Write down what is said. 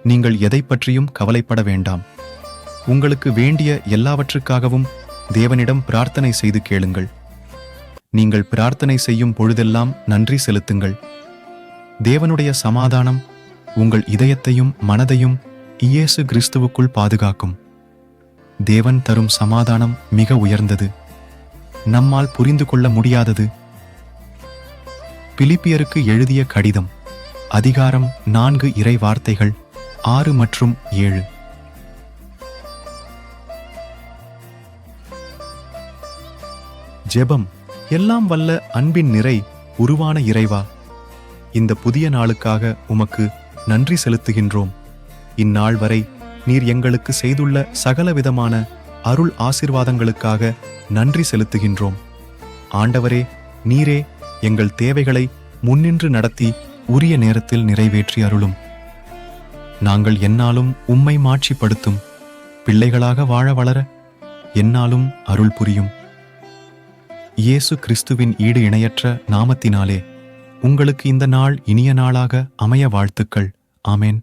நீங்கள் எதை பற்றியும் கவலைப்பட வேண்டாம். உங்களுக்கு வேண்டிய எல்லாவற்றுக்காகவும் தேவனிடம் பிரார்த்தனை செய்து கேளுங்கள். நீங்கள் பிரார்த்தனை செய்யும் பொழுதெல்லாம் நன்றி செலுத்துங்கள். தேவனுடைய சமாதானம் உங்கள் இதயத்தையும் மனதையும் இயேசு கிறிஸ்துவுக்குள் பாதுகாக்கும். தேவன் தரும் சமாதானம் மிக உயர்ந்தது, நம்மால் புரிந்து கொள்ள முடியாதது. பிலிப்பியருக்கு எழுதிய கடிதம், அதிகாரம் 4, இறை வார்த்தைகள் 6 மற்றும் 7. ஜெபம். எல்லாம் வல்ல அன்பின் நிறை உருவான இறைவா, இந்த புதிய நாளுக்காக உமக்கு நன்றி செலுத்துகின்றோம். இந்நாள் வரை நீர் எங்களுக்கு செய்துள்ள சகலவிதமான அருள் ஆசீர்வாதங்களுக்காக நன்றி செலுத்துகின்றோம். ஆண்டவரே, நீரே எங்கள் தேவைகளை முன்னின்று நடத்தி உரிய நேரத்தில் நிறைவேற்றி அருளும். நாங்கள் எந்நாளும் உம்மை மாட்சிப்படுத்தும் பிள்ளைகளாக வாழ வளர எந்நாளும் அருள் புரியும். இயேசு கிறிஸ்துவின் ஈடு இணையற்ற நாமத்தினாலே உங்களுக்கு இந்த நாள் இனிய நாளாக அமைய வாழ்த்துக்கள். ஆமேன்.